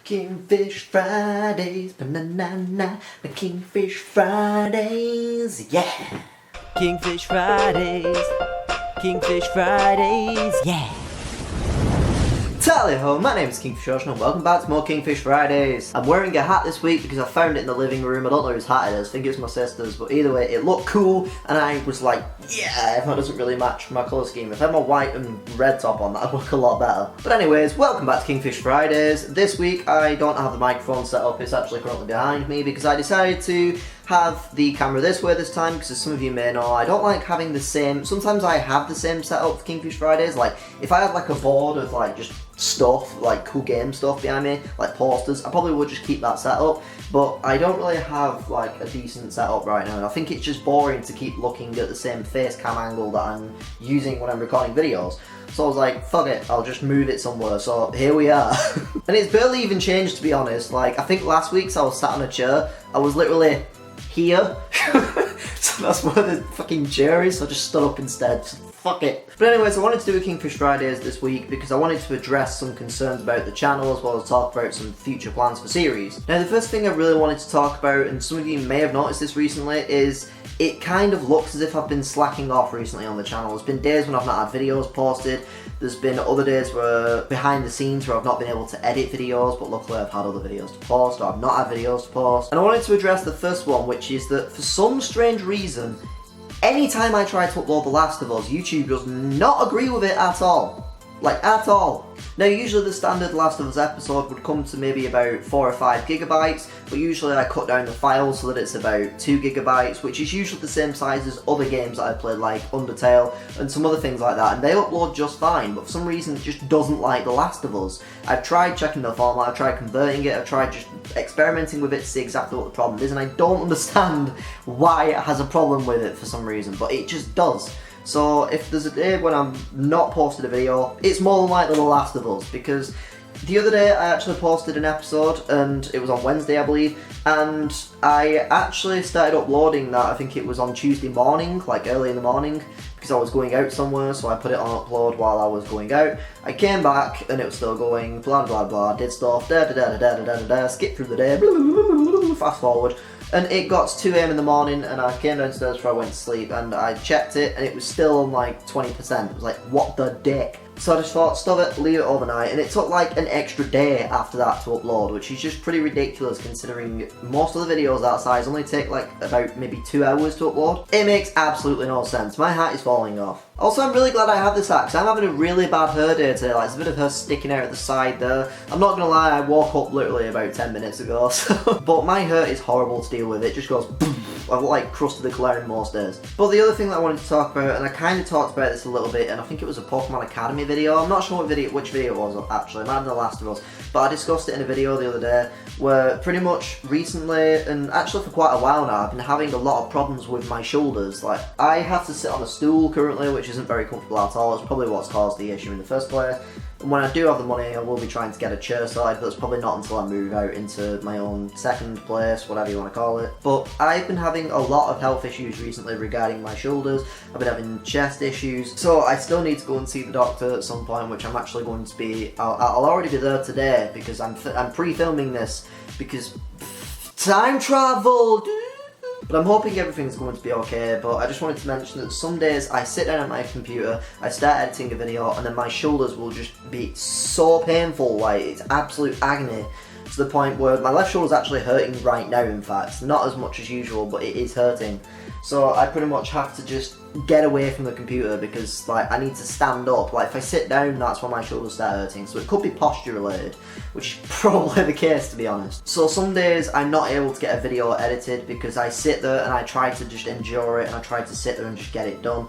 Kingfish Fridays, banana, the Kingfish Fridays, yeah. Kingfish Fridays, Kingfish Fridays, yeah. Tally ho, my name is KingFishOcean and welcome back to more Kingfish Fridays. I'm wearing a hat this week because I found it in the living room. I don't know whose hat it is, I think it's my sister's, but either way it looked cool and I was like, yeah, that doesn't really match my colour scheme. If I had my white and red top on, that'd look a lot better. But anyways, welcome back to Kingfish Fridays. This week I don't have the microphone set up, it's actually currently behind me because I decided to have the camera this way this time because as some of you may know, I don't like having the same, sometimes I have the same setup for Kingfish Fridays. Like if I had like a board of like just stuff, like cool game stuff behind me, like posters, I probably would just keep that set up, but I don't really have like a decent setup right now and I think it's just boring to keep looking at the same face cam angle that I'm using when I'm recording videos. So I was like, fuck it, I'll just move it somewhere, so here we are. And it's barely even changed, to be honest. Like I think last week's I was sat on a chair, I was literally here. So that's where the fucking chair is, so I just stood up instead. So fuck it. But anyways, I wanted to do a Kingfish Fridays this week because I wanted to address some concerns about the channel as well as talk about some future plans for series. Now the first thing I really wanted to talk about, and some of you may have noticed this recently, is it kind of looks as if I've been slacking off recently on the channel. There's been days when I've not had videos posted. There's been other days where behind the scenes where I've not been able to edit videos, but luckily I've had other videos to post, or I've not had videos to post. And I wanted to address the first one, which is that for some strange reason, anytime I try to upload The Last of Us, YouTube does not agree with it at all. Like, at all. Now, usually the standard Last of Us episode would come to maybe about 4 or 5 gigabytes, but usually I cut down the file so that it's about 2 gigabytes, which is usually the same size as other games that I played, like Undertale and some other things like that, and they upload just fine, but for some reason it just doesn't like The Last of Us. I've tried checking the format, I've tried converting it, I've tried just experimenting with it to see exactly what the problem is, and I don't understand why it has a problem with it for some reason, but it just does. So if there's a day when I'm not posted a video, it's more than likely The Last of Us, because the other day I actually posted an episode, and it was on Wednesday I believe, and I actually started uploading that, I think it was on Tuesday morning, like early in the morning, because I was going out somewhere, so I put it on upload while I was going out. I came back and it was still going, blah blah blah, did stuff, da da da da da da da, skip through the day, blah, blah, blah, blah, fast forward. And it got to 2 AM in the morning and I came downstairs before I went to sleep and I checked it and it was still on like 20%. It was like, what the dick? So I just thought, stuff it, leave it overnight, and it took like an extra day after that to upload, which is just pretty ridiculous considering most of the videos that size only take like about maybe 2 hours to upload. It makes absolutely no sense. My hat is falling off. Also, I'm really glad I have this hat because I'm having a really bad hair day today. Like, there's a bit of hair sticking out at the side there. I'm not gonna lie, I woke up literally about 10 minutes ago, so. But my hair is horrible to deal with. It just goes boom. I've like crusted the colour in most days. But the other thing that I wanted to talk about, and I kind of talked about this a little bit, and I think it was a Pokemon Academy video. I'm not sure which video it was actually. It might have been The Last of Us. But I discussed it in a video the other day where pretty much recently, and actually for quite a while now, I've been having a lot of problems with my shoulders. Like, I have to sit on a stool currently, which isn't very comfortable at all. It's probably what's caused the issue in the first place. And when I do have the money, I will be trying to get a chair sorted, but it's probably not until I move out into my own second place, whatever you want to call it. But I've been having a lot of health issues recently regarding my shoulders. I've been having chest issues, so I still need to go and see the doctor at some point, which I'm actually going to be, I'll already be there today because I'm pre-filming this because time travel. But I'm hoping everything's going to be okay, but I just wanted to mention that some days I sit down at my computer, I start editing a video, and then my shoulders will just be so painful, like it's absolute agony, to the point where my left shoulder's actually hurting right now, in fact. Not as much as usual, but it is hurting. So I pretty much have to just get away from the computer because like I need to stand up. Like if I sit down, that's when my shoulders start hurting. So it could be posture related, which is probably the case to be honest. So some days I'm not able to get a video edited because I sit there and I try to just endure it and I try to sit there and just get it done.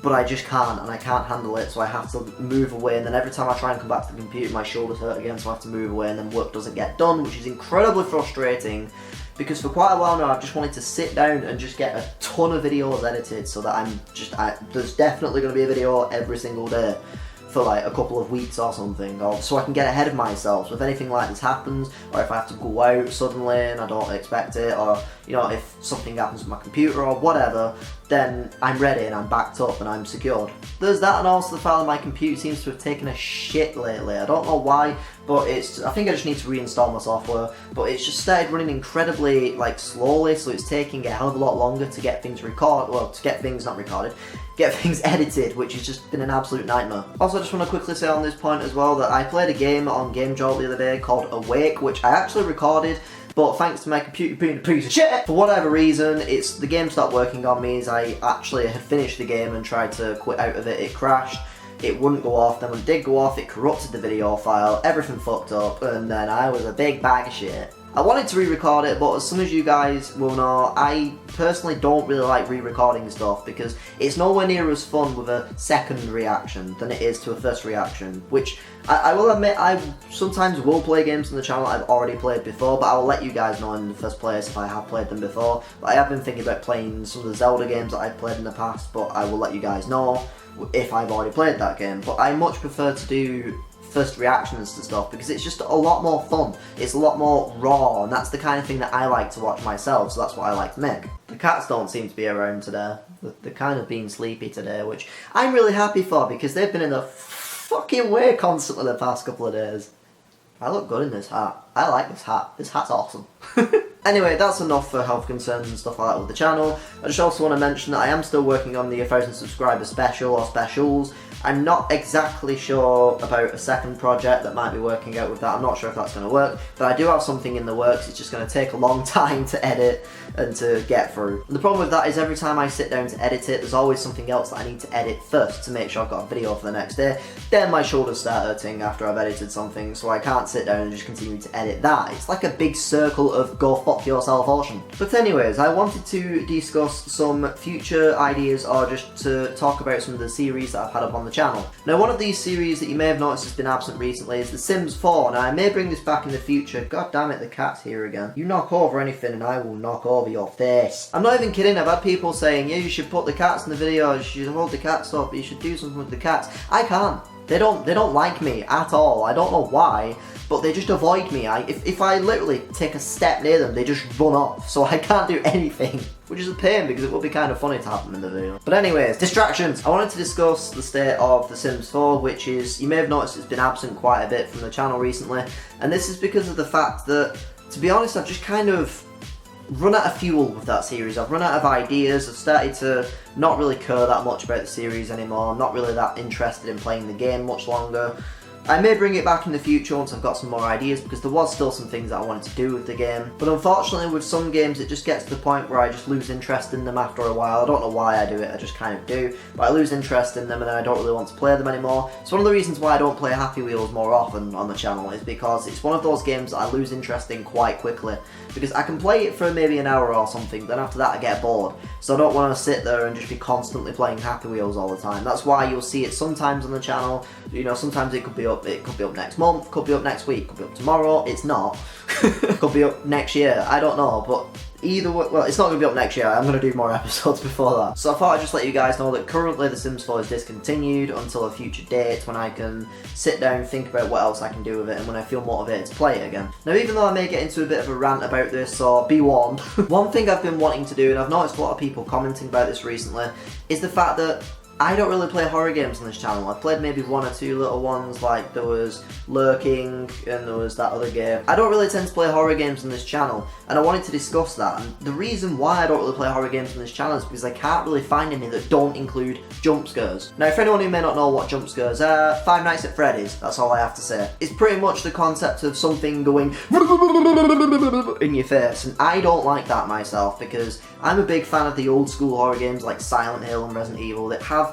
But I just can't, and I can't handle it, so I have to move away, and then every time I try and come back to the computer, my shoulders hurt again, so I have to move away, and then work doesn't get done, which is incredibly frustrating, because for quite a while now, I've just wanted to sit down and just get a ton of videos edited, so that there's definitely going to be a video every single day for like a couple of weeks or something, or so I can get ahead of myself. So if anything like this happens, or if I have to go out suddenly and I don't expect it, or you know, if something happens with my computer or whatever, then I'm ready and I'm backed up and I'm secured. There's that, and also the fact that my computer seems to have taken a shit lately. I don't know why, but I think I just need to reinstall my software, but it's just started running incredibly slowly, so it's taking a hell of a lot longer to get things get things edited, which has just been an absolute nightmare. Also, I just want to quickly say on this point as well that I played a game on Game Jolt the other day called Awake, which I actually recorded, but thanks to my computer being a piece of shit, for whatever reason, the game stopped working on me. As I actually had finished the game and tried to quit out of it, it crashed. It wouldn't go off, then when it did go off, it corrupted the video file, everything fucked up, and then I was a big bag of shit. I wanted to re-record it, but as some of you guys will know, I personally don't really like re-recording stuff because it's nowhere near as fun with a second reaction than it is to a first reaction, which I will admit I sometimes will play games on the channel I've already played before, but I will let you guys know in the first place if I have played them before. But I have been thinking about playing some of the Zelda games that I've played in the past, but I will let you guys know if I've already played that game. But I much prefer to do first reactions to stuff because it's just a lot more fun. It's a lot more raw, and that's the kind of thing that I like to watch myself, so that's what I like to make. The cats don't seem to be around today. They're kind of being sleepy today, which I'm really happy for because they've been in the fucking way constantly the past couple of days. I look good in this hat. I like this hat. This hat's awesome. Anyway, that's enough for health concerns and stuff like that with the channel. I just also want to mention that I am still working on the 1,000 subscriber special or specials. I'm not exactly sure about a second project that might be working out with that. I'm not sure if that's going to work, but I do have something in the works. It's just going to take a long time to edit and to get through. And the problem with that is every time I sit down to edit it, there's always something else that I need to edit first to make sure I've got a video for the next day. Then my shoulders start hurting after I've edited something, so I can't sit down and just continue to edit that. It's like a big circle of go fuck yourself ocean. But anyways, I wanted to discuss some future ideas or just to talk about some of the series that I've had up on the channel. Now, one of these series that you may have noticed has been absent recently is The Sims 4. Now, I may bring this back in the future. God damn it, the cat's here again. You knock over anything and I will knock over your face. I'm not even kidding. I've had people saying, yeah, you should put the cats in the video, you should hold the cats up, you should do something with the cats. I can't. They don't like me at all. I don't know why, but they just avoid me. If I literally take a step near them, they just run off, so I can't do anything. Which is a pain because it would be kind of funny to have them in the video. But anyways, distractions. I wanted to discuss the state of The Sims 4, which is, you may have noticed it's been absent quite a bit from the channel recently, and this is because of the fact that, to be honest, I've just kind of run out of fuel with that series. I've run out of ideas. I've started to not really care that much about the series anymore. I'm not really that interested in playing the game much longer. I may bring it back in the future once I've got some more ideas, because there was still some things that I wanted to do with the game. But unfortunately with some games it just gets to the point where I just lose interest in them after a while. I don't know why I do it, I just kind of do. But I lose interest in them and then I don't really want to play them anymore. So one of the reasons why I don't play Happy Wheels more often on the channel is because it's one of those games that I lose interest in quite quickly. Because I can play it for maybe an hour or something, then after that I get bored. So I don't want to sit there and just be constantly playing Happy Wheels all the time. That's why you'll see it sometimes on the channel. You know, sometimes it could be up next month, could be up next week, could be up tomorrow. It's not. Could be up next year. I don't know, but either way, well, it's not going to be up next year. I'm going to do more episodes before that. So I thought I'd just let you guys know that currently The Sims 4 is discontinued until a future date when I can sit down and think about what else I can do with it and when I feel motivated to play it again. Now, even though I may get into a bit of a rant about this, so be warned, one thing I've been wanting to do, and I've noticed a lot of people commenting about this recently, is the fact that I don't really play horror games on this channel. I've played maybe one or two little ones, like there was Lurking and there was that other game. I don't really tend to play horror games on this channel, and I wanted to discuss that. And the reason why I don't really play horror games on this channel is because I can't really find any that don't include jump scares. Now, for anyone who may not know what jump scares are, Five Nights at Freddy's, that's all I have to say. It's pretty much the concept of something going in your face, and I don't like that myself because I'm a big fan of the old school horror games like Silent Hill and Resident Evil that have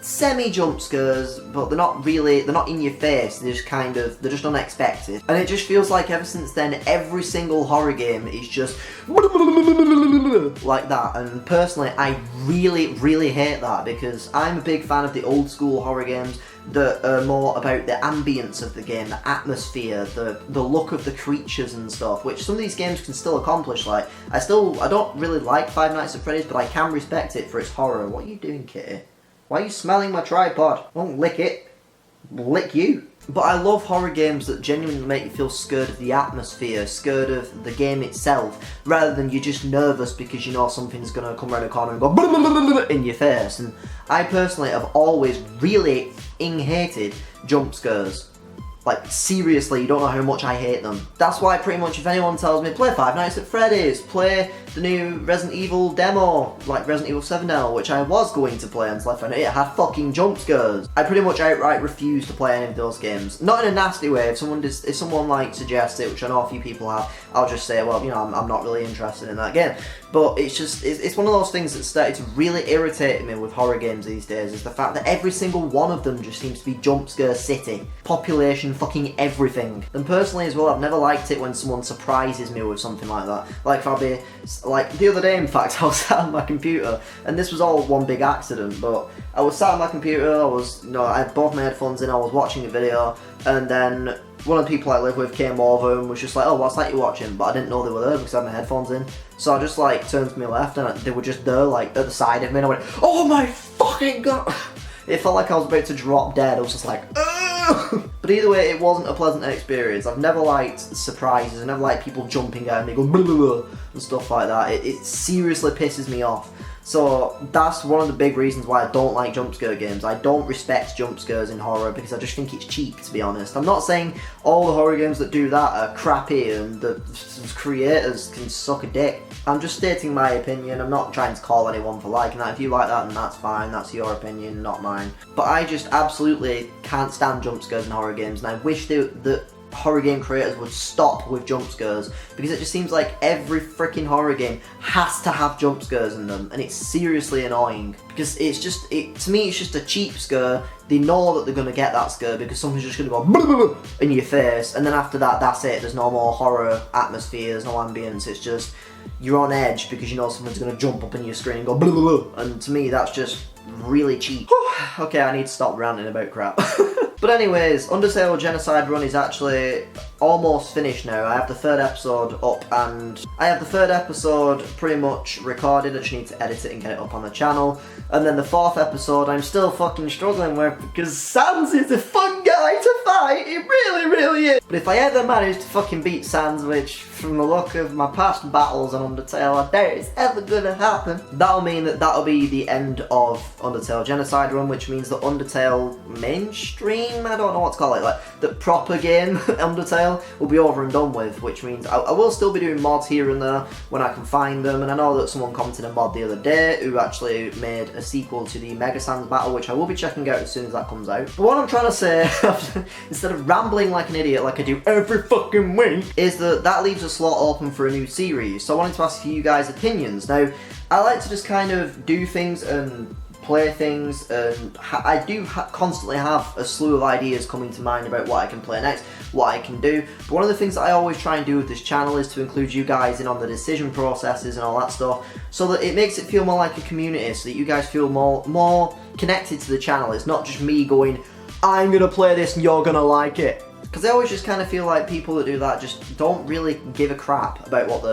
semi-jump scares, but they're not in your face, they're just unexpected. And it just feels like ever since then, every single horror game is just like that. And personally, I really hate that because I'm a big fan of the old school horror games that are more about the ambience of the game, the atmosphere, the look of the creatures and stuff, which some of these games can still accomplish. Like, I don't really like Five Nights at Freddy's, but I can respect it for its horror. What are you doing, kitty? Why are you smelling my tripod? Won't lick it. Lick you. But I love horror games that genuinely make you feel scared of the atmosphere, scared of the game itself, rather than you're just nervous because you know something's going to come around the corner and go in your face. And I personally have always really hated jump scares. Like, seriously, you don't know how much I hate them. That's why pretty much if anyone tells me, play Five Nights at Freddy's, play the new Resident Evil demo, like Resident Evil 7 demo, which I was going to play until I found out it had fucking jump scares. I pretty much outright refuse to play any of those games. Not in a nasty way. If someone like suggests it, which I know a few people have, I'll just say, well, you know, I'm not really interested in that game. But it's just, it's one of those things that started to really irritate me with horror games these days, is the fact that every single one of them just seems to be jump scare city. Population, fucking everything. And personally as well, I've never liked it when someone surprises me with something like that. Like if I'll be, like the other day in fact, I was sat on my computer, and this was all one big accident, but I was sat on my computer, I had both my headphones in, I was watching a video, and then one of the people I live with came over and was just like, oh, what's that you're watching? But I didn't know they were there because I had my headphones in. So I just like turned to my left and they were just there like at the side of me, and I went, oh my fucking god! It felt like I was about to drop dead. I was just like, ugh! But either way, it wasn't a pleasant experience. I've never liked surprises. I never liked people jumping out and me going blah, blah, blah, and stuff like that. It seriously pisses me off. So that's one of the big reasons why I don't like jump scare games. I don't respect jump scares in horror because I just think it's cheap, to be honest. I'm not saying all the horror games that do that are crappy and the creators can suck a dick. I'm just stating my opinion. I'm not trying to call anyone for liking that. If you like that, then that's fine. That's your opinion, not mine. But I just absolutely can't stand jump scares in horror games, and I wish that horror game creators would stop with jump scares, because it just seems like every freaking horror game has to have jump scares in them, and it's seriously annoying because it's just, to me it's just a cheap scare. They know that they're going to get that scare because something's just going to go blah, blah, blah, in your face, and then after that, that's it. There's no more horror atmosphere, there's no ambience, it's just you're on edge because you know something's going to jump up in your screen and go blah, blah, blah. And to me that's just really cheap. Okay, I need to stop ranting about crap. But anyways, Undertale Genocide Run is actually almost finished now. I have the third episode up, and I have the third episode pretty much recorded. I just need to edit it and get it up on the channel. And then the fourth episode I'm still fucking struggling with because Sans is a fun guy to fight. He really, really is. But if I ever manage to fucking beat Sans, which from the look of my past battles on Undertale, I doubt it's ever gonna happen, that'll mean that that'll be the end of Undertale Genocide Run, which means that Undertale mainstream, I don't know what to call it, like the proper game Undertale will be over and done with, which means I will still be doing mods here and there when I can find them. And I know that someone commented a mod the other day who actually made a sequel to the Mega Sans battle, which I will be checking out as soon as that comes out. But what I'm trying to say, instead of rambling like an idiot like I do every fucking week, is that leaves a slot open for a new series. So I wanted to ask you guys' opinions. Now, I like to just kind of do things and play things, and I do constantly have a slew of ideas coming to mind about what I can play next, what I can do. But one of the things that I always try and do with this channel is to include you guys in on the decision processes and all that stuff, so that it makes it feel more like a community, so that you guys feel more connected to the channel. It's not just me going, I'm gonna play this and you're gonna like it. Because I always just kind of feel like people that do that just don't really give a crap about what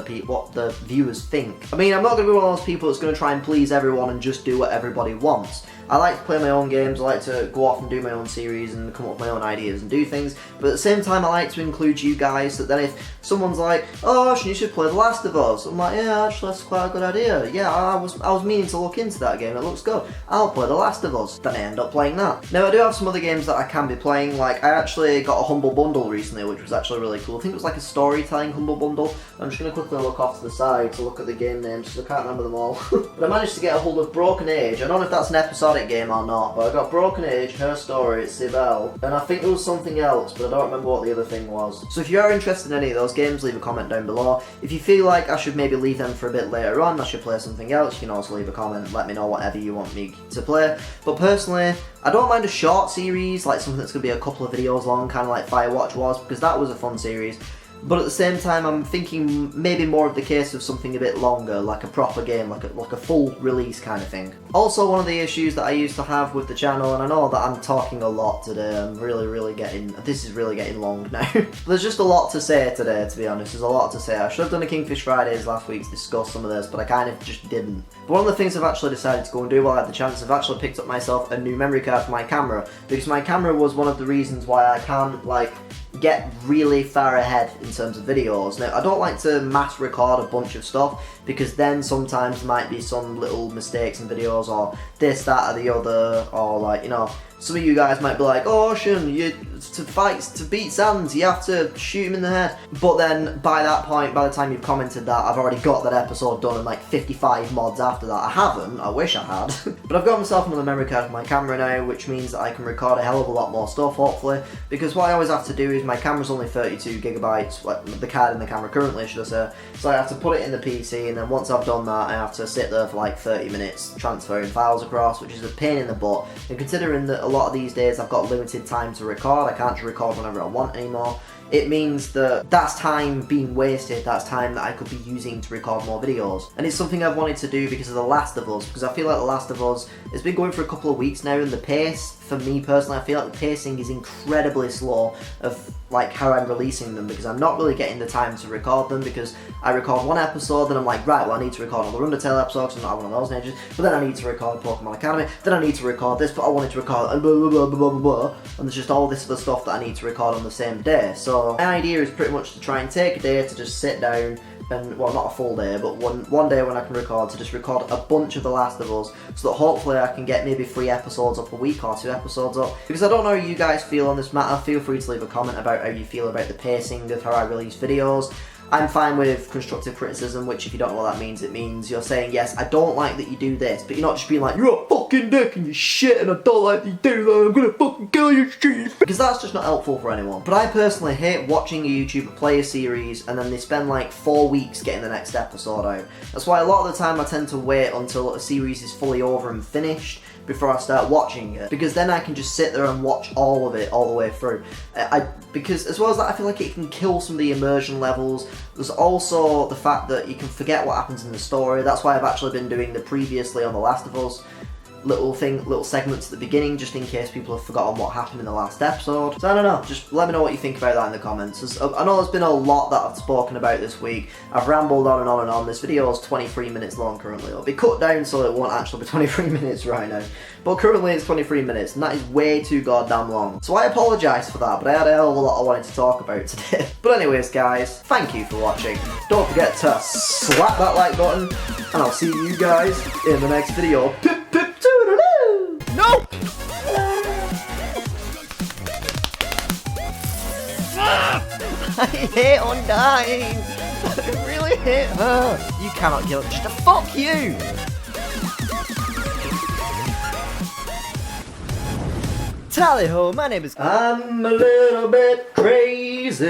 the viewers think. I mean, I'm not going to be one of those people that's going to try and please everyone and just do what everybody wants. I like to play my own games, I like to go off and do my own series and come up with my own ideas and do things, but at the same time I like to include you guys, so that then if someone's like, oh, you should play The Last of Us, I'm like, yeah, actually that's quite a good idea. Yeah, I was meaning to look into that game, it looks good. I'll play The Last of Us. Then I end up playing that. Now I do have some other games that I can be playing, like I actually got a Humble Bundle recently, which was actually really cool. I think it was like a storytelling Humble Bundle. I'm just going to quickly look off to the side to look at the game names, because I can't remember them all. But I managed to get a hold of Broken Age. I don't know if that's an episodic game or not, but I got Broken Age, Her Story, Sibel, and I think there was something else, but I don't remember what the other thing was. So if you are interested in any of those games, leave a comment down below. If you feel like I should maybe leave them for a bit later on, I should play something else, you can also leave a comment, let me know whatever you want me to play. But personally, I don't mind a short series, like something that's going to be a couple of videos long, kind of like Firewatch was, because that was a fun series. but at the same time I'm thinking maybe more of the case of something a bit longer, like a proper game, like a full release kind of thing. Also, one of the issues that I used to have with the channel, and I know that I'm talking a lot today, I'm really getting, this is really getting long now. There's just a lot to say today, to be honest. There's a lot to say. I should have done a Kingfish Fridays last week to discuss some of this, but I kind of just didn't. But one of the things I've actually decided to go and do while I had the chance, I've actually picked up myself a new memory card for my camera, because my camera was one of the reasons why I can't, like, get really far ahead in terms of videos. Now, I don't like to mass record a bunch of stuff, because then sometimes there might be some little mistakes in videos, or this, that, or the other, or like, you know, some of you guys might be like, oh, Ocean, to beat Sans, you have to shoot him in the head. But then, by that point, by the time you've commented that, I've already got that episode done and like 55 mods after that. I haven't, I wish I had. But I've got myself another memory card for my camera now, which means that I can record a hell of a lot more stuff, hopefully. Because what I always have to do is, my camera's only 32 gigabytes, like the card in the camera currently, should I say. So I have to put it in the PC, and then once I've done that, I have to sit there for like 30 minutes transferring files across, which is a pain in the butt. And considering that a lot of these days I've got limited time to record, I can't just record whenever I want anymore, it means that that's time being wasted, that's time that I could be using to record more videos. And it's something I've wanted to do because of The Last of Us, because I feel like The Last of Us has been going for a couple of weeks now, and the pace, for me personally, I feel like the pacing is incredibly slow of like how I'm releasing them, because I'm not really getting the time to record them, because I record one episode, then I'm like, right, well I need to record another Undertale episode because I'm not one of those ages, but then I need to record Pokemon Academy, then I need to record this, but I wanted to record and blah blah blah blah blah blah, and there's just all this other stuff that I need to record on the same day. So my idea is pretty much to try and take a day to just sit down and, well, not a full day, but one day when I can record, to just record a bunch of The Last of Us, so that hopefully I can get maybe 3 episodes up a week or 2 episodes up. Because I don't know how you guys feel on this matter. Feel free to leave a comment about how you feel about the pacing of how I release videos. I'm fine with constructive criticism, which if you don't know what that means, it means you're saying, yes, I don't like that you do this, but you're not just being like, you're a fucking dick and you're shit and I don't like that you do that, I'm gonna fucking kill you, shit. Because that's just not helpful for anyone. But I personally hate watching a YouTuber play a series and then they spend like 4 weeks getting the next episode out. That's why a lot of the time I tend to wait until a series is fully over and finished before I start watching it, because then I can just sit there and watch all of it all the way through. Because as well as that, I feel like it can kill some of the immersion levels. There's also the fact that you can forget what happens in the story. That's why I've actually been doing the previously on The Last of Us little segments at the beginning, just in case people have forgotten what happened in the last episode. So I don't know, just let me know what you think about that in the comments. I know there's been a lot that I've spoken about this week. I've rambled on and on and on. This video is 23 minutes long currently. It'll be cut down so it won't actually be 23 minutes right now. But currently it's 23 minutes, and that is way too goddamn long. So I apologise for that, but I had a hell of a lot I wanted to talk about today. But anyways guys, thank you for watching. Don't forget to slap that like button, and I'll see you guys in the next video. Pip pip toodle-oo! No! I hate Undyne! I really hate her! You cannot kill her, just a fuck you! Tally ho, my name is... I'm a little bit crazy.